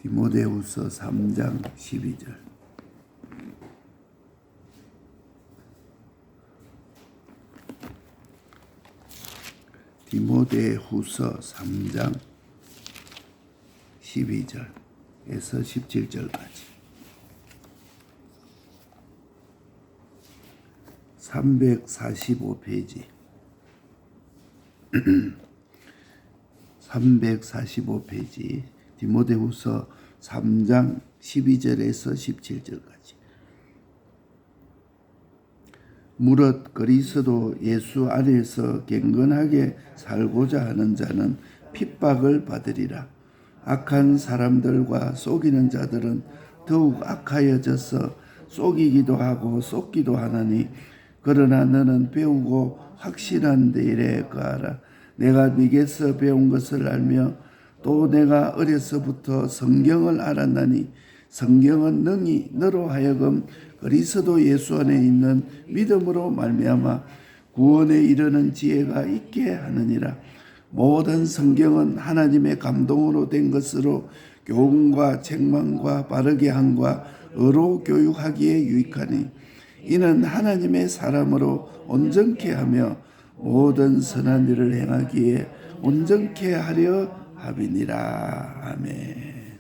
디모데후서 3장 12절. 디모데후서 3장 12절에서 17절까지 345페이지 345페이지 디모데후서 3장 12절에서 17절까지. 무릇 그리스도 예수 안에서 경건하게 살고자 하는 자는 핍박을 받으리라. 악한 사람들과 속이는 자들은 더욱 악하여져서 속이기도 하고 속기도 하나니, 그러나 너는 배우고 확실한 일에 거하라. 내가 네게서 배운 것을 알며 또 내가 어려서부터 성경을 알았나니, 성경은 능히 너로 하여금 그리스도 예수 안에 있는 믿음으로 말미암아 구원에 이르는 지혜가 있게 하느니라. 모든 성경은 하나님의 감동으로 된 것으로 교훈과 책망과 바르게 함과 의로 교육하기에 유익하니, 이는 하나님의 사람으로 온전케 하며 모든 선한 일을 행하기에 온전케 하려 함이니라. 아멘.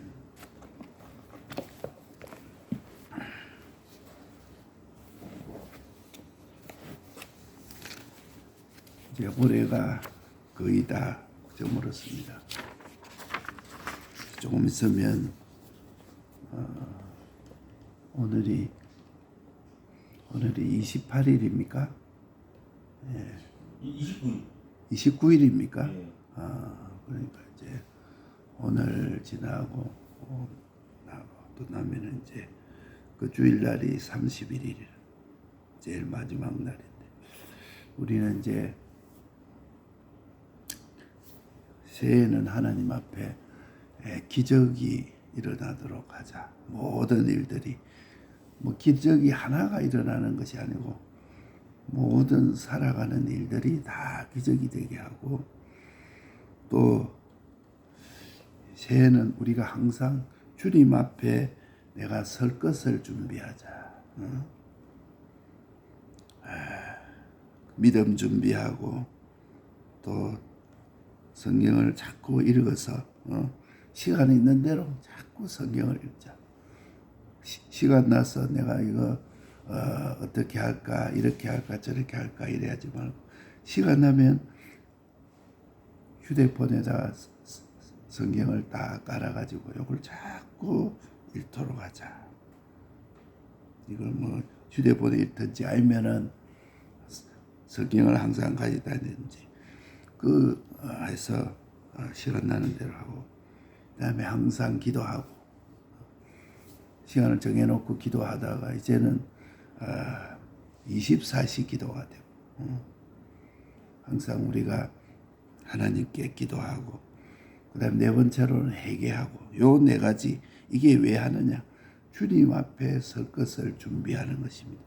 이제 올해가 거의 다 저물었습니다. 조금 있으면 오늘이 28일입니까? 예. 29일입니까? 예. 그러니까 이제 오늘 지나고 또 나면은 이제 그 주일날이 31일이라 제일 마지막 날인데, 우리는 이제 새해는 하나님 앞에 기적이 일어나도록 하자. 모든 일들이 기적이 하나가 일어나는 것이 아니고 모든 살아가는 일들이 다 기적이 되게 하고, 또 새해는 우리가 항상 주님 앞에 내가 설 것을 준비하자. 믿음 준비하고 또 성경을 자꾸 읽어서 시간 있는 대로 자꾸 성경을 읽자. 시간 나서 내가 이거 어떻게 할까, 이렇게 할까, 저렇게 할까 이래야지 말고, 시간 나면 휴대폰에다가 성경을 다 깔아가지고 이걸 자꾸 읽도록 하자. 이걸 휴대폰에 읽든지 아니면은 성경을 항상 가지고 다니든지 해서 시간 나는 대로 하고, 그다음에 항상 기도하고, 시간을 정해놓고 기도하다가 이제는 24시 기도가 되고, 항상 우리가 하나님께 기도하고, 그다음 네 번째로는 회개하고, 요 네 가지. 이게 왜 하느냐? 주님 앞에 설 것을 준비하는 것입니다.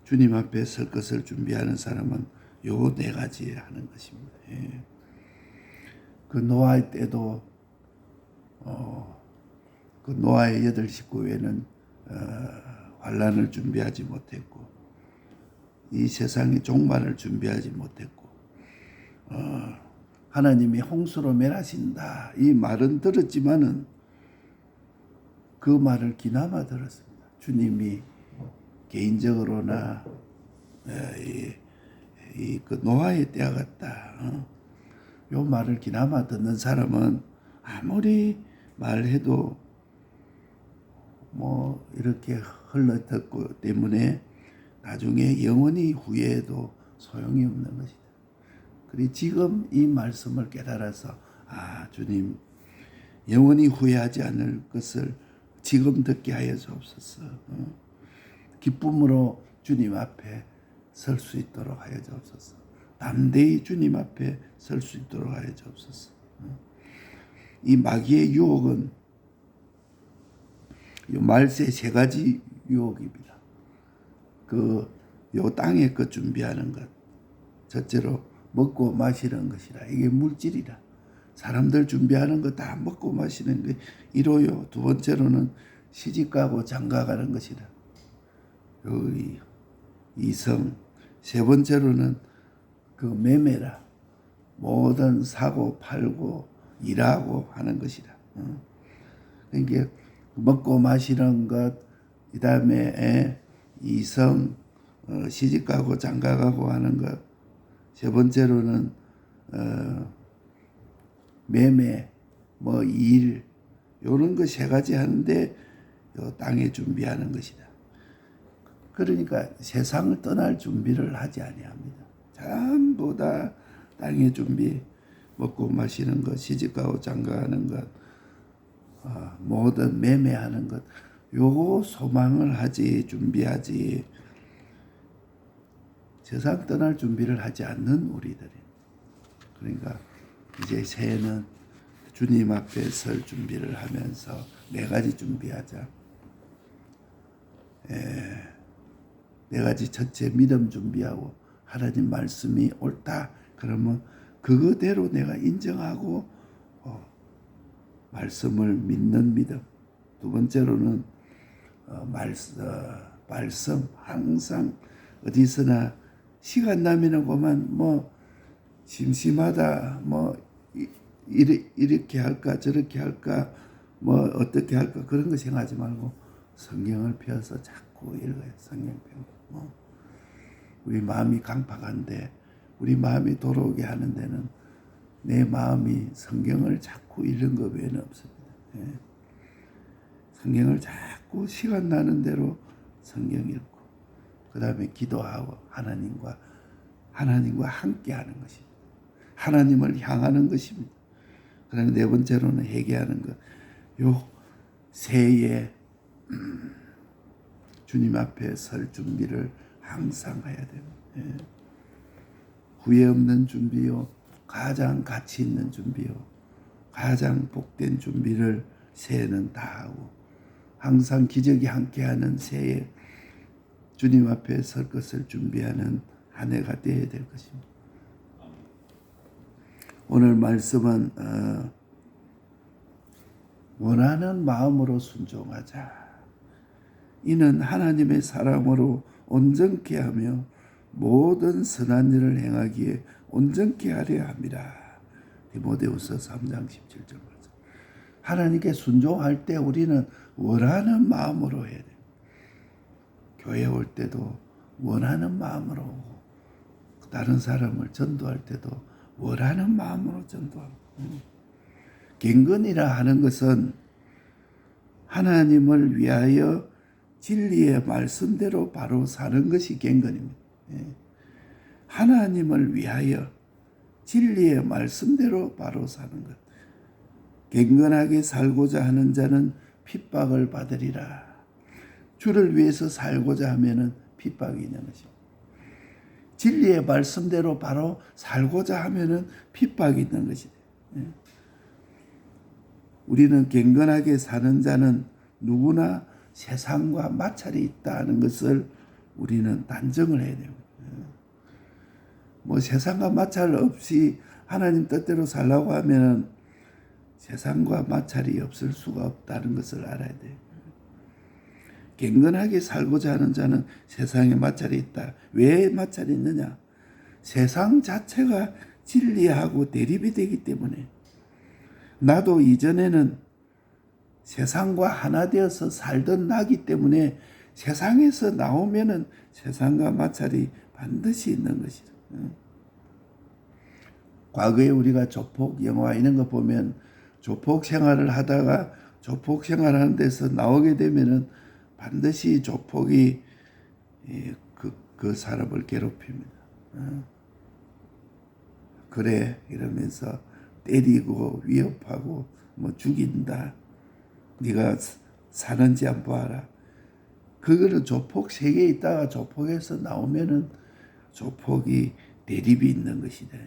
주님 앞에 설 것을 준비하는 사람은 요 네 가지 하는 것입니다. 그 노아의 때도 그 노아의 8 식구 외에는 환난을 준비하지 못했고, 이 세상의 종말을 준비하지 못했고, 하나님이 홍수로 멸하신다 이 말은 들었지만은 그 말을 기나마 들었습니다. 주님이 개인적으로나 그 노아의 때와 같다, 요 말을 기나마 듣는 사람은 아무리 말해도 이렇게 흘러듣고 때문에 나중에 영원히 후회해도 소용이 없는 것이다. 그리고 지금 이 말씀을 깨달아서 주님 영원히 후회하지 않을 것을 지금 듣게 하여 주옵소서. 기쁨으로 주님 앞에 설 수 있도록 하여 주옵소서. 담대히 주님 앞에 설 수 있도록 하여 주옵소서. 이 마귀의 유혹은 요 말세 3가지 유혹입니다. 요 땅에 것 준비하는 것, 첫째로 먹고 마시는 것이라, 이게 물질이라. 사람들 준비하는 거 다 먹고 마시는 게 이로요. 두 번째로는 시집가고 장가가는 것이다. 여기 이성. 세 번째로는 그 매매라. 모든 사고 팔고 일하고 하는 것이다. 그러니까 먹고 마시는 것, 그 다음에 이성, 시집가고 장가가고 하는 것. 세 번째로는 매매, 뭐 일, 요런 거 세 가지 하는데 요 땅에 준비하는 것이다. 그러니까 세상을 떠날 준비를 하지 아니합니다. 전부 다 땅의 준비, 먹고 마시는 것, 시집가고 장가가는 것, 모든 매매하는 것, 요거 소망을 하지, 준비하지. 세상 떠날 준비를 하지 않는 우리들이. 그러니까 이제 새해는 주님 앞에 설 준비를 하면서 네 가지 준비하자. 네 가지. 첫째, 믿음 준비하고 하나님 말씀이 옳다. 그러면 그거대로 내가 인정하고 말씀을 믿는 믿음. 두 번째로는 말씀 항상 어디서나 시간 나면은 그만 뭐 심심하다 뭐 이렇게 할까 저렇게 할까 뭐 어떻게 할까 그런 거 생각하지 말고 성경을 펴서 자꾸 읽어요. 성경 펴고 우리 마음이 강팍한데 우리 마음이 돌아오게 하는 데는 내 마음이 성경을 자꾸 읽는 것 외에는 없습니다. 성경을 자꾸 시간 나는 대로 성경 읽고 그 다음에 기도하고 하나님과 함께 하는 것입니다. 하나님을 향하는 것입니다. 그다음에 네 번째로는 회개하는 것. 요 새해에 주님 앞에 설 준비를 항상 해야 됩니다. 후회 없는 준비요. 가장 가치 있는 준비요. 가장 복된 준비를 새해는 다 하고 항상 기적이 함께하는 새해 주님 앞에 설 것을 준비하는 한 해가 되어야 될 것입니다. 오늘 말씀은 원하는 마음으로 순종하자. 이는 하나님의 사람으로 온전케 하며 모든 선한 일을 행하기에 온전케 하려 함이라. 디모데후서 3장 17절 말씀. 하나님께 순종할 때 우리는 원하는 마음으로 해야 돼요. 교회 올 때도 원하는 마음으로 오고 다른 사람을 전도할 때도 원하는 마음으로 전도하고. 경건이라 하는 것은 하나님을 위하여 진리의 말씀대로 바로 사는 것이 경건입니다. 하나님을 위하여 진리의 말씀대로 바로 사는 것. 경건하게 살고자 하는 자는 핍박을 받으리라. 주를 위해서 살고자 하면은 핍박이 있는 것입니다. 진리의 말씀대로 바로 살고자 하면은 핍박이 있는 것이다. 우리는 경건하게 사는 자는 누구나 세상과 마찰이 있다는 것을 우리는 단정을 해야 됩니다. 뭐 세상과 마찰 없이 하나님 뜻대로 살라고 하면 세상과 마찰이 없을 수가 없다는 것을 알아야 돼요. 경건하게 살고자 하는 자는 세상에 마찰이 있다. 왜 마찰이 있느냐? 세상 자체가 진리하고 대립이 되기 때문에. 나도 이전에는 세상과 하나 되어서 살던 나기 때문에 세상에서 나오면은 세상과 마찰이 반드시 있는 것이죠. 과거에 우리가 조폭 영화 이런 거 보면 조폭 생활을 하다가 조폭 생활하는 데서 나오게 되면은 반드시 조폭이 그 사람을 괴롭힙니다. 그래 이러면서 때리고 위협하고 뭐 죽인다. 네가 사는지 한번 봐라. 그거는 조폭 세계에 있다가 조폭에서 나오면은 조폭이 대립이 있는 것이다.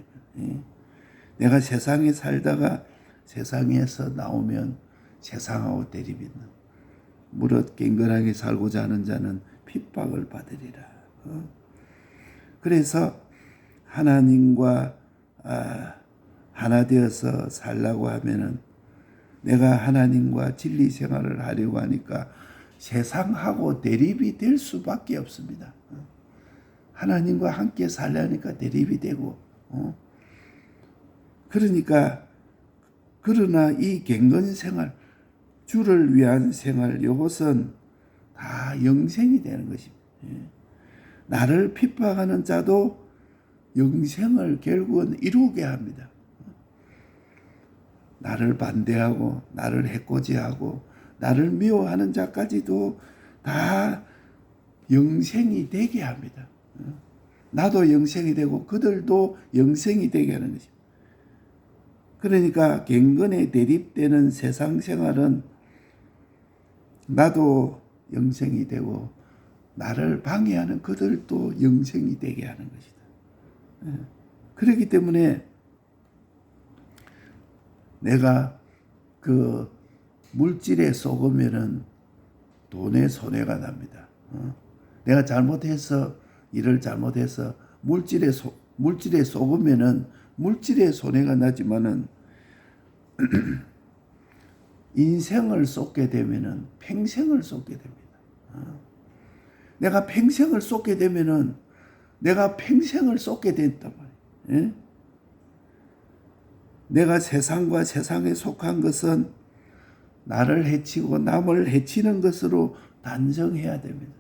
내가 세상에 살다가 세상에서 나오면 세상하고 대립이 있는. 무릇 경건하게 살고자 하는 자는 핍박을 받으리라. 하나 되어서 살라고 하면은 내가 하나님과 진리 생활을 하려고 하니까 세상하고 대립이 될 수밖에 없습니다. 하나님과 함께 살려니까 대립이 되고, 그러니까 그러나 이 갱건 생활, 주를 위한 생활, 이것은 다 영생이 되는 것입니다. 나를 핍박하는 자도 영생을 결국은 이루게 합니다. 나를 반대하고 나를 해코지하고 나를 미워하는 자까지도 다 영생이 되게 합니다. 나도 영생이 되고 그들도 영생이 되게 하는 것입니다. 그러니까 갱건에 대립되는 세상 생활은 나도 영생이 되고 나를 방해하는 그들도 영생이 되게 하는 것이다. 그렇기 때문에 내가 그 물질에 속으면은 돈에 손해가 납니다. 내가 잘못해서 일을 잘못해서 물질에 속으면은 물질에 손해가 나지만은 인생을 쏟게 되면은 평생을 쏟게 됩니다. 내가 평생을 쏟게 되면은 내가 평생을 쏟게 된단 말이에요. 내가 세상과 세상에 속한 것은 나를 해치고 남을 해치는 것으로 단정해야 됩니다.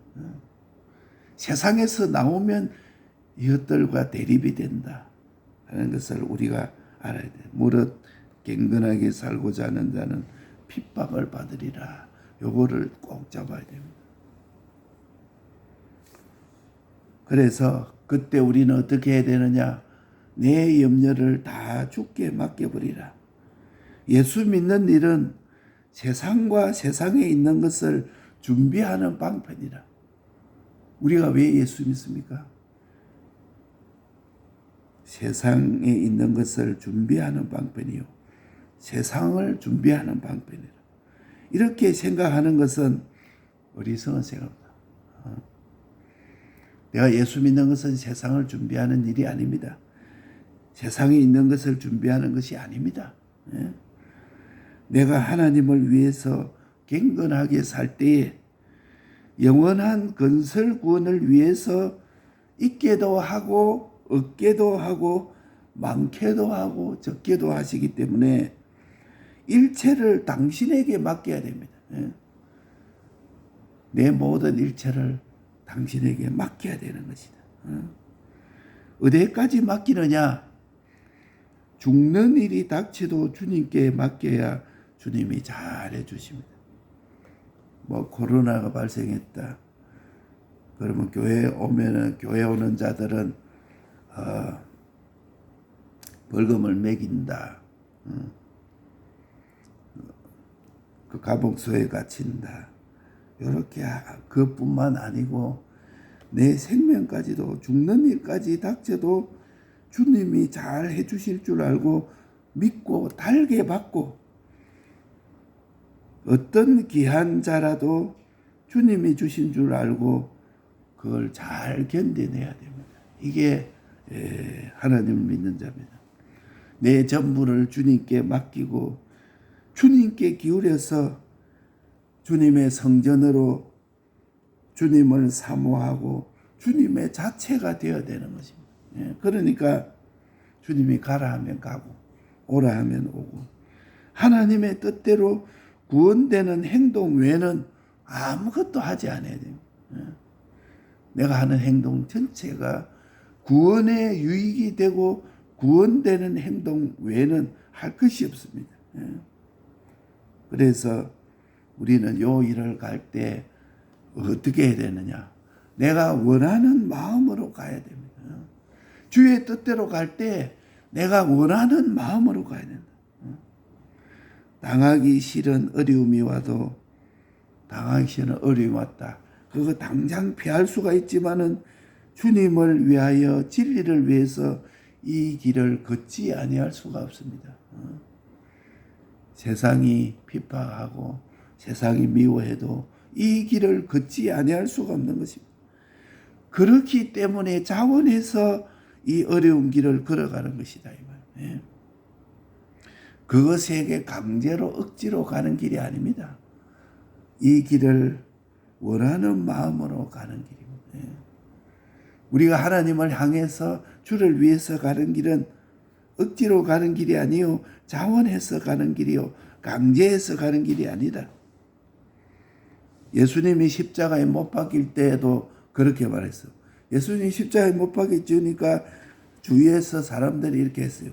세상에서 나오면 이것들과 대립이 된다 하는 것을 우리가 알아야 돼요. 무릇 갱건하게 살고자 하는 자는 핍박을 받으리라. 요거를 꼭 잡아야 됩니다. 그래서 그때 우리는 어떻게 해야 되느냐? 내 염려를 다 주께 맡겨버리라. 예수 믿는 일은 세상과 세상에 있는 것을 준비하는 방편이라. 우리가 왜 예수 믿습니까? 세상에 있는 것을 준비하는 방편이요. 세상을 준비하는 방편이라. 이렇게 생각하는 것은 어리석은 생각입니다. 내가 예수 믿는 것은 세상을 준비하는 일이 아닙니다. 세상에 있는 것을 준비하는 것이 아닙니다. 내가 하나님을 위해서 갱건하게 살 때에 영원한 건설 구원을 위해서 있게도 하고 없게도 하고 많게도 하고 적게도 하시기 때문에 일체를 당신에게 맡겨야 됩니다. 내 모든 일체를 당신에게 맡겨야 되는 것이다. 어디까지 맡기느냐? 죽는 일이 닥쳐도 주님께 맡겨야 주님이 잘해 주십니다. 코로나가 발생했다. 그러면 교회 오는 자들은 벌금을 매긴다. 그 감옥소에 갇힌다. 이렇게 그것뿐만 아니고 내 생명까지도 죽는 일까지 닥쳐도 주님이 잘 해주실 줄 알고 믿고 달게 받고 어떤 귀한 자라도 주님이 주신 줄 알고 그걸 잘 견뎌내야 됩니다. 이게 하나님을 믿는 자입니다. 내 전부를 주님께 맡기고 주님께 기울여서 주님의 성전으로 주님을 사모하고 주님의 자체가 되어야 되는 것입니다. 그러니까 주님이 가라 하면 가고 오라 하면 오고 하나님의 뜻대로 구원되는 행동 외에는 아무것도 하지 않아야 됩니다. 내가 하는 행동 전체가 구원에 유익이 되고 구원되는 행동 외에는 할 것이 없습니다. 그래서 우리는 요 일을 갈 때 어떻게 해야 되느냐? 내가 원하는 마음으로 가야 됩니다. 주의 뜻대로 갈 때 내가 원하는 마음으로 가야 된다. 당하기 싫은 어려움이 와도 당하기 싫은 어려움이 왔다. 그거 당장 피할 수가 있지만은 주님을 위하여 진리를 위해서 이 길을 걷지 아니할 수가 없습니다. 세상이 핍박하고 세상이 미워해도 이 길을 걷지 아니할 수가 없는 것입니다. 그렇기 때문에 자원해서 이 어려운 길을 걸어가는 것이다 이 말이에요. 그것에게 강제로 억지로 가는 길이 아닙니다. 이 길을 원하는 마음으로 가는 길입니다. 예. 우리가 하나님을 향해서 주를 위해서 가는 길은 억지로 가는 길이 아니요 자원해서 가는 길이요 강제해서 가는 길이 아니다. 예수님이 십자가에 못 박힐 때에도 그렇게 말했어요. 예수님이 십자가에 못 박히니까 주위에서 사람들이 이렇게 했어요.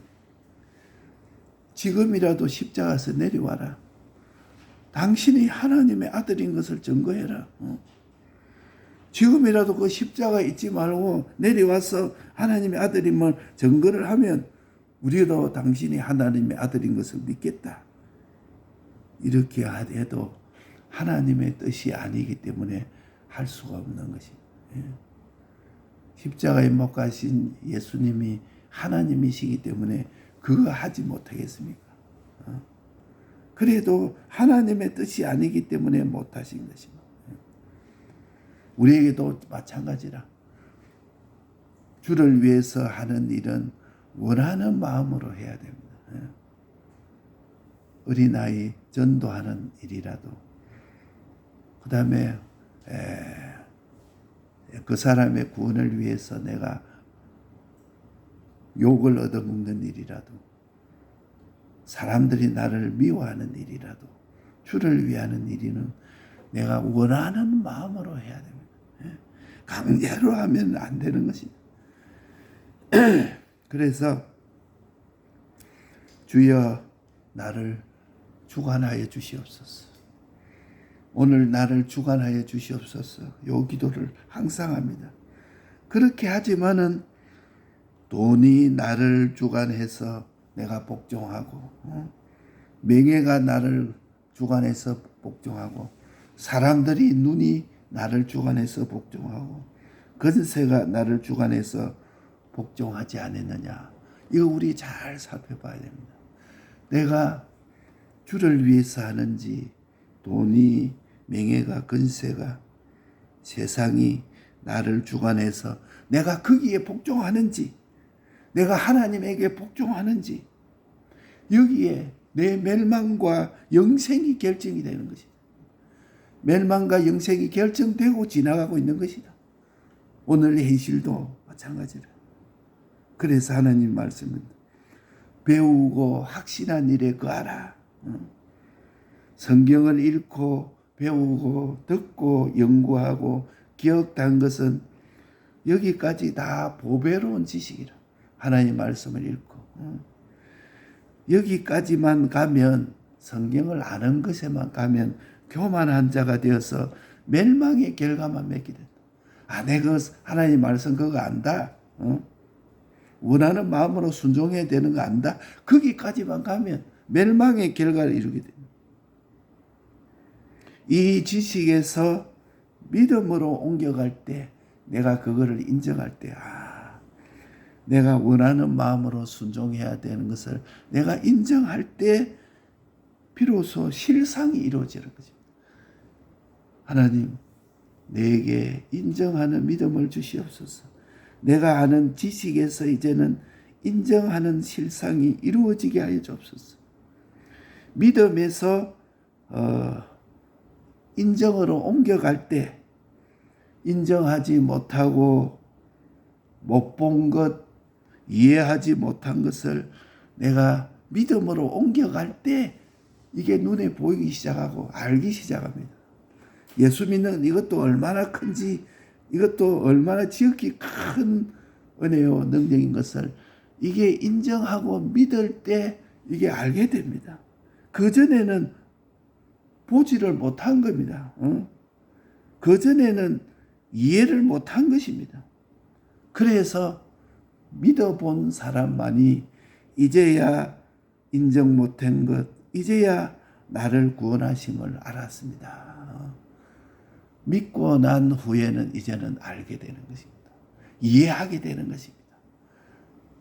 지금이라도 십자가에서 내려와라. 당신이 하나님의 아들인 것을 증거해라. 지금이라도 그 십자가에 있지 말고 내려와서 하나님의 아들임을 증거를 하면 우리도 당신이 하나님의 아들인 것을 믿겠다. 이렇게 해도 하나님의 뜻이 아니기 때문에 할 수가 없는 것입니다. 십자가에 못 가신 예수님이 하나님이시기 때문에 그거 하지 못하겠습니까? 그래도 하나님의 뜻이 아니기 때문에 못하신 것입니다. 우리에게도 마찬가지라. 주를 위해서 하는 일은 원하는 마음으로 해야 됩니다. 어린아이 전도하는 일이라도 그 다음에 그 사람의 구원을 위해서 내가 욕을 얻어먹는 일이라도 사람들이 나를 미워하는 일이라도 주를 위하는 일이는 내가 원하는 마음으로 해야 됩니다. 강제로 하면 안 되는 것입니다. 그래서 주여 나를 주관하여 주시옵소서. 오늘 나를 주관하여 주시옵소서. 요 기도를 항상 합니다. 그렇게 하지만은 돈이 나를 주관해서 내가 복종하고 명예가 나를 주관해서 복종하고 사람들이 눈이 나를 주관해서 복종하고 건세가 나를 주관해서 복종하지 않았느냐. 이거 우리 잘 살펴봐야 됩니다. 내가 주를 위해서 하는지 돈이 명예가 건세가 세상이 나를 주관해서 내가 거기에 복종하는지 내가 하나님에게 복종하는지 여기에 내 멸망과 영생이 결정이 되는 것이다. 멸망과 영생이 결정되고 지나가고 있는 것이다. 오늘 현실도 마찬가지다. 그래서 하나님 말씀은 배우고 확신한 일에 거하라. 성경을 읽고 배우고 듣고 연구하고 기억한 것은 여기까지 다 보배로운 지식이라. 하나님 말씀을 읽고 여기까지만 가면 성경을 아는 것에만 가면 교만한 자가 되어서 멸망의 결과만 맺게 된다. 내가 하나님 말씀 그거 안다. 원하는 마음으로 순종해야 되는 거 안다. 거기까지만 가면 멸망의 결과를 이루게 됩니다. 이 지식에서 믿음으로 옮겨갈 때 내가 그거를 인정할 때 내가 원하는 마음으로 순종해야 되는 것을 내가 인정할 때 비로소 실상이 이루어지는 것입니다. 하나님 내게 인정하는 믿음을 주시옵소서. 내가 아는 지식에서 이제는 인정하는 실상이 이루어지게 하여 주옵소서. 믿음에서 인정으로 옮겨갈 때 인정하지 못하고 못 본 것, 이해하지 못한 것을 내가 믿음으로 옮겨갈 때 이게 눈에 보이기 시작하고 알기 시작합니다. 예수 믿는 이것도 얼마나 큰지, 이것도 얼마나 지극히 큰 은혜요 능력인 것을 이게 인정하고 믿을 때 이게 알게 됩니다. 그전에는 보지를 못한 겁니다. 그전에는 이해를 못한 것입니다. 그래서 믿어본 사람만이 이제야 인정 못한 것, 이제야 나를 구원하심을 알았습니다. 믿고 난 후에는 이제는 알게 되는 것입니다. 이해하게 되는 것입니다.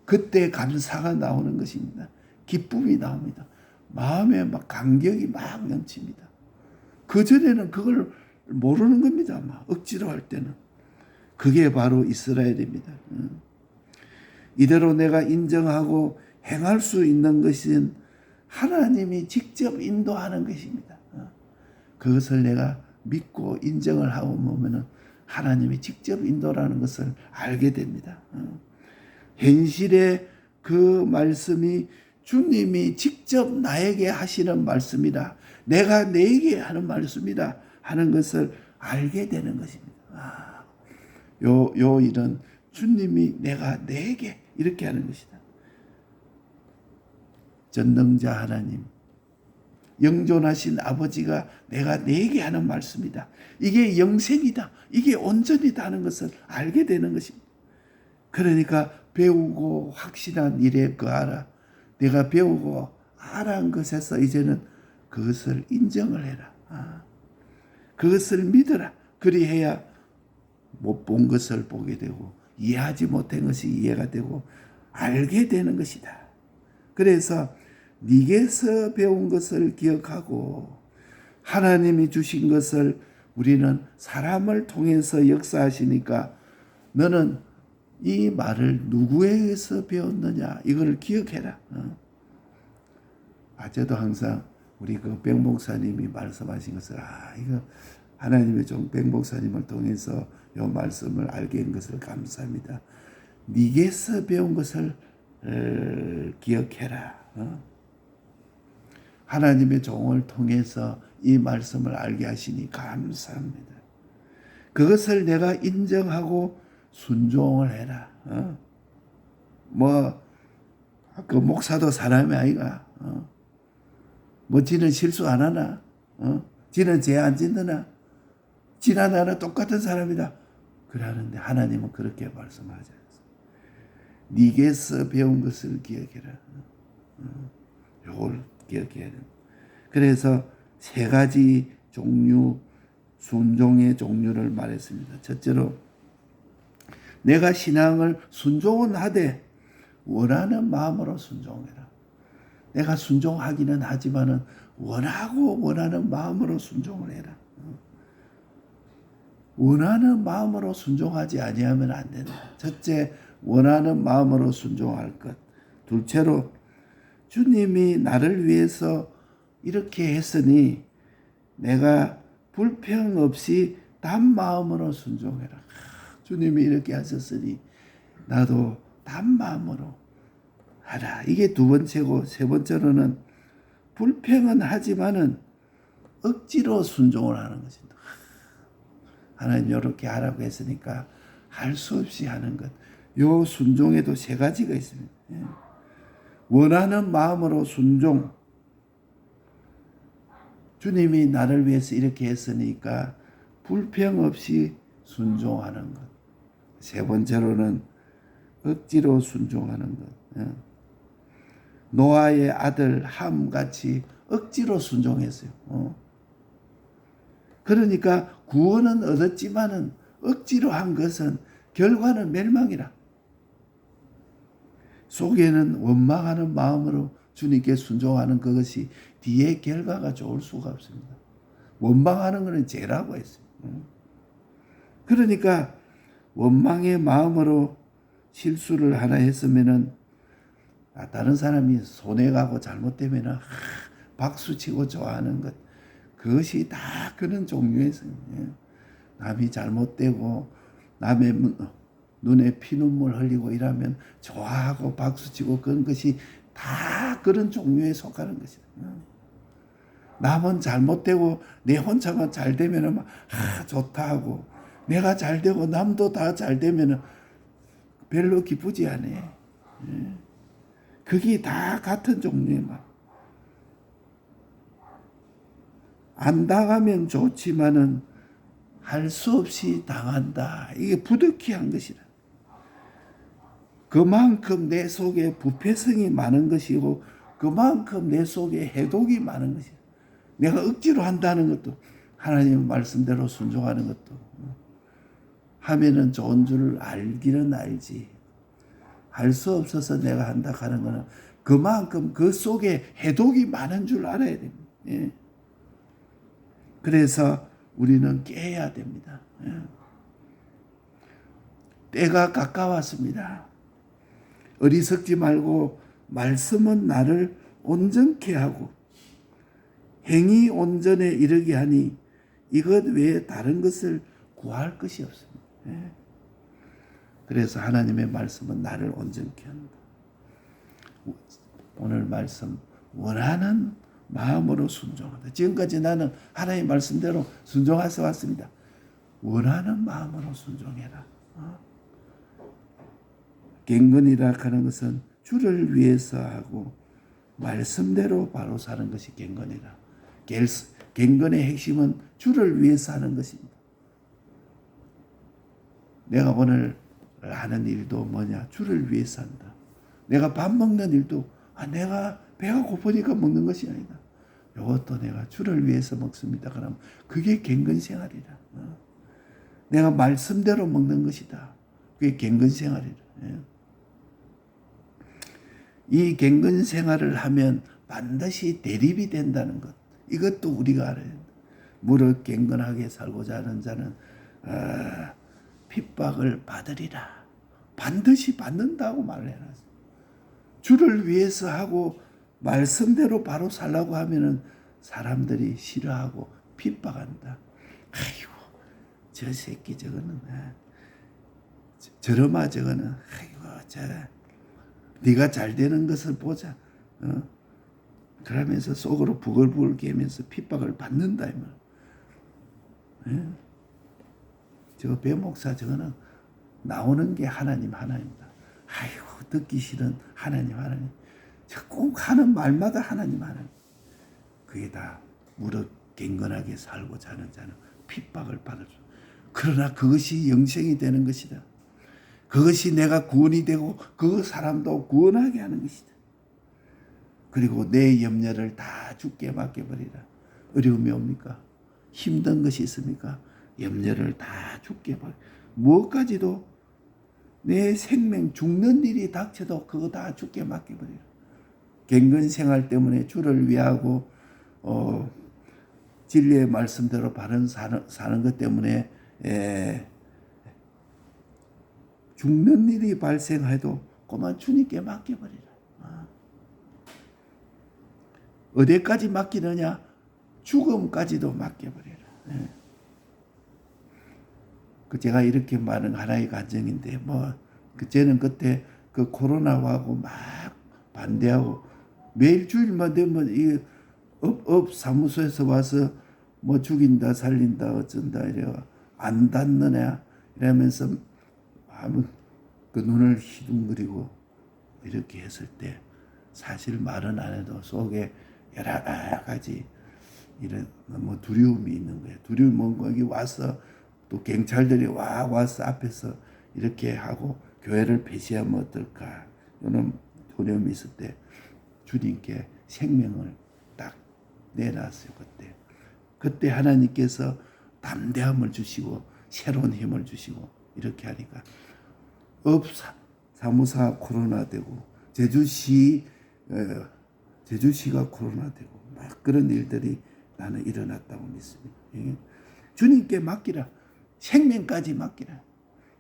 그때 감사가 나오는 것입니다. 기쁨이 나옵니다. 마음에 막 감격이 막 넘칩니다. 그전에는 그걸 모르는 겁니다. 막 억지로 할 때는. 그게 바로 이스라엘입니다. 이대로 내가 인정하고 행할 수 있는 것은 하나님이 직접 인도하는 것입니다. 그것을 내가 믿고 인정을 하고 보면은 하나님이 직접 인도라는 것을 알게 됩니다. 현실의 그 말씀이 주님이 직접 나에게 하시는 말씀이다. 내가 내게 하는 말씀이다. 하는 것을 알게 되는 것입니다. 요 일은 주님이 내가 내게 이렇게 하는 것이다. 전능자 하나님, 영존하신 아버지가 내가 내게 하는 말씀이다. 이게 영생이다. 이게 온전이다 하는 것을 알게 되는 것입니다. 그러니까 배우고 확신한 일에 거하라. 내가 배우고 알한 것에서 이제는 그것을 인정을 해라. 그것을 믿어라. 그리해야 못 본 것을 보게 되고 이해하지 못한 것이 이해가 되고 알게 되는 것이다. 그래서 네게서 배운 것을 기억하고 하나님이 주신 것을 우리는 사람을 통해서 역사하시니까 너는 이 말을 누구에게서 배웠느냐 이걸 기억해라. 저도 항상 우리 그 백목사님이 말씀하신 것을 이거 하나님의 종 백목사님을 통해서 이 말씀을 알게 한 것을 감사합니다. 네게서 배운 것을 기억해라. 하나님의 종을 통해서 이 말씀을 알게 하시니 감사합니다. 그것을 내가 인정하고 순종을 해라. 그 목사도 사람이 아이가. 지는 실수 안 하나? 지는 죄 안 짓느나? 지나 나나 똑같은 사람이다. 그래 하는데 하나님은 그렇게 말씀하지 않습니다. 네게서 배운 것을 기억해라. 요걸 기억해야 됩니다. 그래서 세 가지 종류, 순종의 종류를 말했습니다. 첫째로 내가 신앙을 순종은 하되 원하는 마음으로 순종해라. 내가 순종하기는 하지만은 원하고 원하는 마음으로 순종을 해라. 원하는 마음으로 순종하지 아니하면 안 된다. 첫째, 원하는 마음으로 순종할 것. 둘째로 주님이 나를 위해서 이렇게 했으니 내가 불평 없이 단 마음으로 순종해라. 주님이 이렇게 하셨으니 나도 단 마음으로 하라. 이게 두 번째고, 세 번째로는 불평은 하지만은 억지로 순종을 하는 것입니다. 하나님 이렇게 하라고 했으니까 할 수 없이 하는 것. 요 순종에도 세 가지가 있습니다. 원하는 마음으로 순종. 주님이 나를 위해서 이렇게 했으니까 불평 없이 순종하는 것. 세 번째로는 억지로 순종하는 것. 노아의 아들 함같이 억지로 순종했어요. 그러니까 구원은 얻었지만은 억지로 한 것은 결과는 멸망이라. 속에는 원망하는 마음으로 주님께 순종하는 그것이 뒤에 결과가 좋을 수가 없습니다. 원망하는 것은 죄라고 했어요. 그러니까 원망의 마음으로 실수를 하나 했으면은 다른 사람이 손해가고 잘못되면은 박수치고 좋아하는 것. 그것이 다 그런 종류에서 남이 잘못되고 남의 눈에 피눈물 흘리고 이러면 좋아하고 박수치고 그런 것이 다 그런 종류에 속하는 것이다. 남은 잘못되고 내 혼자만 잘 되면은 좋다 하고 내가 잘 되고 남도 다 잘 되면은 별로 기쁘지 않아. 그게 다 같은 종류의 말. 안 당하면 좋지만은 할 수 없이 당한다. 이게 부득이한 것이다. 그만큼 내 속에 부패성이 많은 것이고 그만큼 내 속에 해독이 많은 것이다. 내가 억지로 한다는 것도 하나님 말씀대로 순종하는 것도 하면은 좋은 줄 알기는 알지. 할 수 없어서 내가 한다 하는 것은 그만큼 그 속에 해독이 많은 줄 알아야 됩니다. 그래서 우리는 깨야 됩니다. 때가 가까웠습니다. 어리석지 말고 말씀은 나를 온전케 하고 행위 온전에 이르게 하니 이것 외에 다른 것을 구할 것이 없습니다. 예. 그래서 하나님의 말씀은 나를 온전케 한다. 오늘 말씀 원하는 마음으로 순종한다. 지금까지 나는 하나님의 말씀대로 순종해서 왔습니다. 원하는 마음으로 순종해라. 갱건이라 하는 것은 주를 위해서 하고 말씀대로 바로 사는 것이 갱건이라. 갱건의 핵심은 주를 위해서 하는 것입니다. 내가 오늘 하는 일도 뭐냐? 주를 위해서 한다. 내가 밥 먹는 일도 내가 배가 고프니까 먹는 것이 아니다. 이것도 내가 주를 위해서 먹습니다. 그럼 그게 갱건 생활이다. 내가 말씀대로 먹는 것이다. 그게 갱건 생활이다. 이 갱건 생활을 하면 반드시 대립이 된다는 것. 이것도 우리가 알아야 된다. 무릇 갱건하게 살고자 하는 자는 핍박을 받으리라. 반드시 받는다고 말을 해놨어요. 주를 위해서 하고 말씀대로 바로 살라고 하면은 사람들이 싫어하고 핍박한다. 아이고 저 새끼 저거는 저러마 저거는 아이고 네가 잘 되는 것을 보자. 그러면서 속으로 부글부글 깨면서 핍박을 받는다 이 말. 저 배목사 저거는 나오는 게 하나님이다. 아이고 듣기 싫은 하나님. 저 꼭 하는 말마다 하나님. 그게 다 무릇 갱건하게 살고자 하는 자는 핍박을 받을 수. 그러나 그것이 영생이 되는 것이다. 그것이 내가 구원이 되고 그 사람도 구원하게 하는 것이다. 그리고 내 염려를 다 주께 맡겨버리라. 어려움이 옵니까? 힘든 것이 있습니까? 염려를 다 주께 버려. 무엇까지도 내 생명 죽는 일이 닥쳐도 그거 다 주께 맡겨버리라. 갱건 생활 때문에 주를 위하고 진리의 말씀대로 바른 사는 것 때문에 죽는 일이 발생해도 그만 주님께 맡겨버리라. 어디까지 맡기느냐? 죽음까지도 맡겨버리라. 제가 이렇게 말은 하나의 가정인데 저는 그때 그 코로나하고 막 반대하고 매일 주일만 되면 이 업 사무소에서 와서 뭐 죽인다 살린다 어쩐다 이래 안 닿느냐 이러면서 하면 그 눈을 희둥그리고 이렇게 했을 때 사실 말은 안 해도 속에 여러 가지 이런 뭐 두려움이 있는 거예요. 두려움이 뭔가 여기 와서 또 경찰들이 와서 앞에서 이렇게 하고 교회를 폐쇄하면 어떨까 이런 두려움이 있을 때 주님께 생명을 딱 내놨어요. 그때 하나님께서 담대함을 주시고 새로운 힘을 주시고 이렇게 하니까 사무소가 코로나 되고 제주시가 코로나 되고 막 그런 일들이 나는 일어났다고 믿습니다. 주님께 맡기라. 생명까지 맡기라.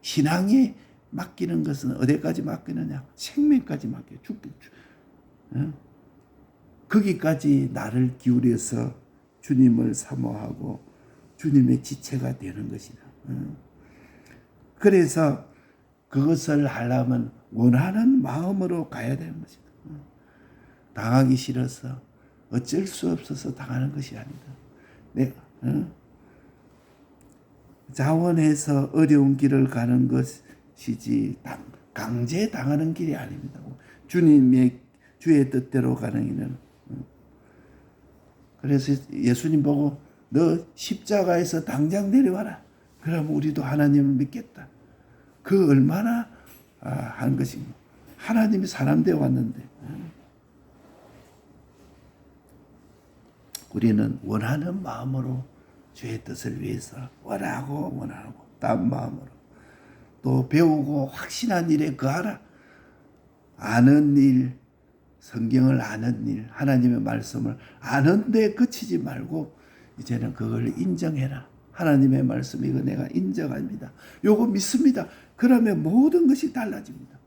신앙에 맡기는 것은 어디까지 맡기느냐? 생명까지 맡겨. 거기까지 나를 기울여서 주님을 사모하고 주님의 지체가 되는 것이다. 그래서 그것을 하려면 원하는 마음으로 가야 되는 것이다. 당하기 싫어서 어쩔 수 없어서 당하는 것이 아니다. 내가 자원해서 어려운 길을 가는 것이지 강제 당하는 길이 아닙니다. 주의 뜻대로 가는 길은. 그래서 예수님 보고 너 십자가에서 당장 내려와라. 그럼 우리도 하나님을 믿겠다. 그 얼마나 한 것인가. 하나님이 사람 되어 왔는데 우리는 원하는 마음으로 주의 뜻을 위해서 원하고 다음 마음으로 또 배우고 확신한 일에 거하라. 아는 일, 성경을 아는 일, 하나님의 말씀을 아는 데 그치지 말고 이제는 그걸 인정해라. 하나님의 말씀 이거 내가 인정합니다. 요거 믿습니다. 그러면 모든 것이 달라집니다.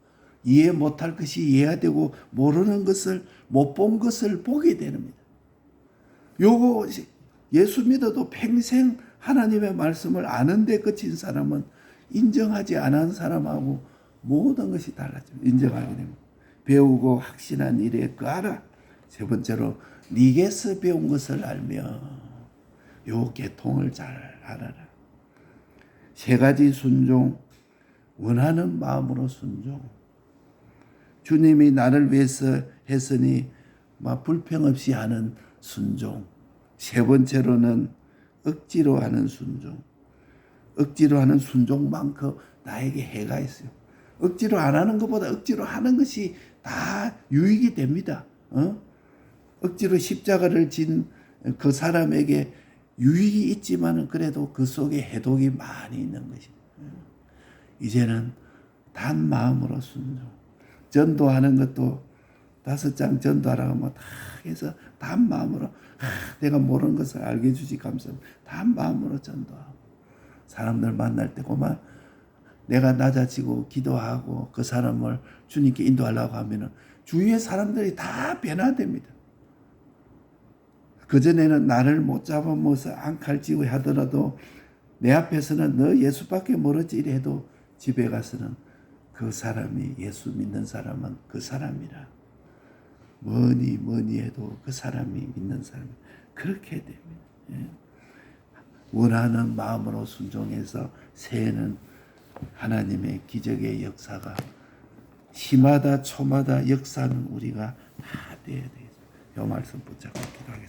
이해 못할 것이 이해가 되고 모르는 것을 못 본 것을 보게 됩니다. 요거 예수 믿어도 평생 하나님의 말씀을 아는데 그친 사람은 인정하지 않은 사람하고 모든 것이 달라집니다. 인정하게 됩니다. 배우고 확신한 일에 그하라. 세 번째로 네게서 배운 것을 알며 요 계통을 잘 알아라. 세 가지 순종. 원하는 마음으로 순종. 주님이 나를 위해서 했으니 불평 없이 하는 순종. 세 번째로는 억지로 하는 순종. 억지로 하는 순종만큼 나에게 해가 있어요. 억지로 안 하는 것보다 억지로 하는 것이 다 유익이 됩니다. 억지로 십자가를 진 그 사람에게 유익이 있지만 그래도 그 속에 해독이 많이 있는 것이죠. 이제는 단 마음으로 순종. 전도하는 것도 5장 전도하라고 하면 다 해서 단 마음으로 내가 모르는 것을 알게 해주시 감사합니다. 단 마음으로 전도하고 사람들 만날 때 그만 내가 낮아지고 기도하고 그 사람을 주님께 인도하려고 하면 주위의 사람들이 다 변화됩니다. 그전에는 나를 못 잡아먹어서 앙칼지고 하더라도 내 앞에서는 너 예수밖에 모르지 이래도 집에 가서는 그 사람이 예수 믿는 사람은 그 사람이라. 뭐니 해도 그 사람이 믿는 사람이 그렇게 됩니다. 원하는 마음으로 순종해서 새해는 하나님의 기적의 역사가 시마다 초마다 역사는 우리가 다 되어야 되겠습니다. 이 말씀 붙잡고 기도하겠습니다.